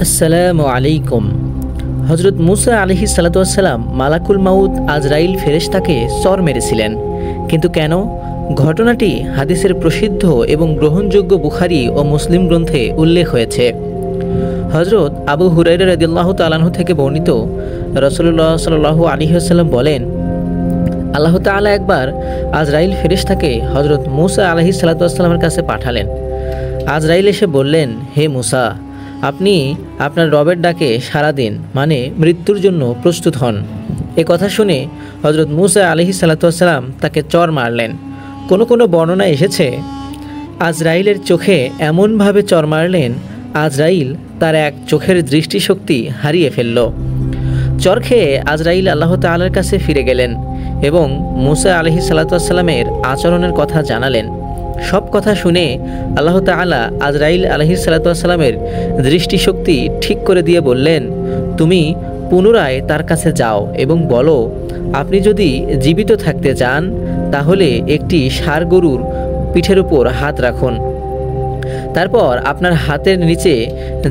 আসসালামু আলাইকুম। হজরত মুসা আলাইহিস সালাতু ওয়াসসালাম মালাকুল মাউত আজরাইল ফেরেশতাকে চর মেরেছিলেন, কিন্তু কেন? ঘটনাটি হাদিসের প্রসিদ্ধ এবং গ্রহণযোগ্য বুখারী ও মুসলিম গ্রন্থে উল্লেখ হয়েছে। হজরত আবু হুরায়রা রাদিয়াল্লাহু তাআলা আনহু থেকে বর্ণিত, রাসূলুল্লাহ সাল্লাল্লাহু আলাইহি ওয়াসাল্লাম বলেন, আল্লাহ তাআলা একবার আজরাইল ফেরেশতাকে হজরত মুসা আলাইহিস সালাতু ওয়াসসালামের কাছে পাঠালেন। আজরাইল এসে বললেন, হে মুসা, আপনি আপনার রবের ডাকে সাড়া দিন, মানে মৃত্যুর জন্য প্রস্তুত হন। এ কথা শুনে হজরত মুসা আলাইহিস সালাতু ওয়াসসালাম তাকে চর মারলেন। কোনো বর্ণনায় এসেছে, আজরাইলের চোখে এমনভাবে চর মারলেন, আজরাইল তার এক চোখের দৃষ্টিশক্তি হারিয়ে ফেলল। চর খেয়ে আজরাইল আল্লাহ তাআলার কাছে ফিরে গেলেন এবং মুসা আলাইহিস সালাতু ওয়াসসালামের আচরণের কথা জানালেন। সব কথা শুনে আল্লাহ তাআলা আজরাইল আলাইহিস সালাতু ওয়াসসালামের দৃষ্টিশক্তি ঠিক করে দিয়ে বললেন, তুমি পুনরায় তার কাছে যাও এবং বলো, আপনি যদি জীবিত থাকতে চান তাহলে একটি ষাঁড় গরুর পিঠের উপর হাত রাখুন। তারপর আপনার হাতের নিচে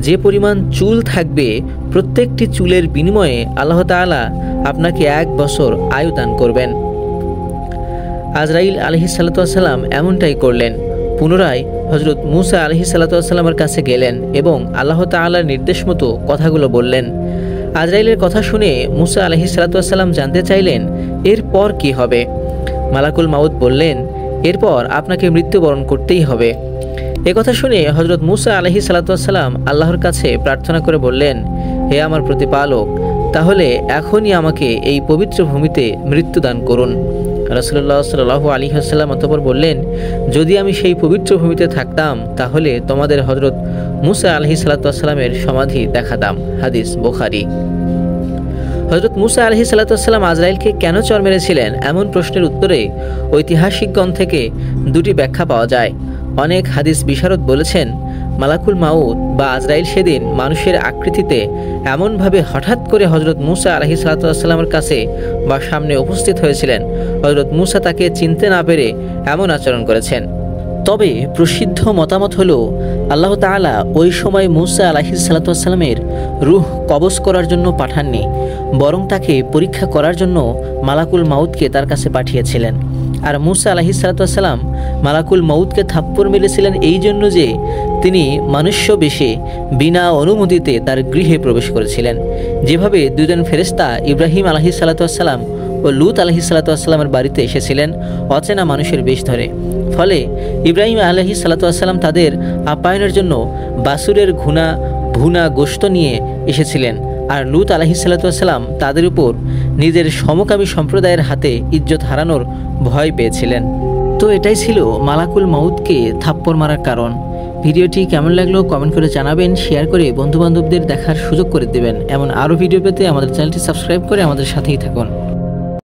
যে পরিমাণ চুল থাকবে, প্রত্যেকটি চুলের বিনিময়ে আল্লাহ তাআলা আপনাকে 1 বছর আয়ু দান করবেন। আজরাইল আলাইহিস সালাতু ওয়াসসালাম এমনটাই করলেন। পুনরায় হজরত মুসা আলাইহিস সালাতু ওয়াসসালামের কাছে গেলেন এবং আল্লাহ তাআলার নির্দেশ মতো কথাগুলো বললেন। আজরাইলের কথা শুনে মুসা আলাইহিস সালাতু ওয়াসসালাম জানতে চাইলেন, এরপর কি হবে? মালাকুল মাউত বললেন, এরপর আপনাকে মৃত্যুবরণ করতেই হবে। এ কথা শুনে হজরত মুসা আলাইহিস সালাতু ওয়াসসালাম আল্লাহর কাছে প্রার্থনা করে বললেন, হে আমার প্রতিপালক, তাহলে এখনই আমাকে এই পবিত্র ভূমিতে মৃত্যুদান করুন। রাসূলুল্লাহ সাল্লাল্লাহু আলাইহি ওয়াসাল্লাম অতঃপর বললেন, যদি আমি সেই পবিত্র ভূমিতে থাকতাম তাহলে তোমাদের হজরত মুসা আলাইহিস সালাতু ওয়াসসালামের সমাধি দেখাতাম। হাদিস বুখারী। হজরত মুসা আলাইহিস সালাতু ওয়াসসালাম আজরাইলকে কেন চর মেরেছিলেন, এমন প্রশ্নের উত্তরে ঐতিহাসিকগণ থেকে দুটি ব্যাখ্যা পাওয়া যায়। অনেক হাদিস বিশারদ বলেছেন, মালাকুল মাউত বা আজরাইল সেদিন মানুষের আকৃতিতে এমনভাবে হঠাৎ করে হজরত মুসা আলাইহিস সালাতু ওয়াসসালামের কাছে বা সামনে উপস্থিত হয়েছিলেন, হজরত মুসা তাকে চিনতে না পেরে এমন আচরণ করেছেন। তবে প্রসিদ্ধ মতামত হলো, আল্লাহ তাআলা ওই সময় মুসা আলাইহিস সালাতু ওয়াসসালামের রূহ কবজ করার জন্য পাঠাননি, বরং তাকে পরীক্ষা করার জন্য মালাকুল মাউতকে তার কাছে পাঠিয়েছিলেন। আর মুসা আলাইহিস সালাতু ওয়াসসালাম মালাকুল মাউতকে থাপ্পড় মেরেছিলেন এই জন্য যে তিনি মনুষ্য বেশে বিনা অনুমতিতে তার গৃহে প্রবেশ করেছিলেন। যেভাবে দুজন ফেরেশতা ইব্রাহিম আলাইহিস সালাতু ওয়াসসালাম ও লূত আলাইহিস সালাতু ওয়াসসালামের বাড়িতে এসেছিলেন অচেনা মানুষের বেশ ধরে। ফলে ইব্রাহিম আলাইহিস সালাতু ওয়াসসালাম তাদের আপ্যায়নের জন্য বাছুরের ভুনা গোশত নিয়ে এসেছিলেন, আর লূত আলাইহিস সালাতু ওয়াসসালাম তাদের উপর নিজের সমকামী সম্প্রদায়ের হাতে ইজ্জত হারানোর ভয় পেয়েছিলেন। তো এটাই ছিল মালাকুল মাউতকে থাপ্পড় মারার কারণ। ভিডিওটি কেমন লাগলো কমেন্ট করে জানাবেন, শেয়ার করে বন্ধুবান্ধবদের দেখার সুযোগ করে দেবেন। এমন আরও ভিডিও পেতে আমাদের চ্যানেলটি সাবস্ক্রাইব করে আমাদের সাথেই থাকুন।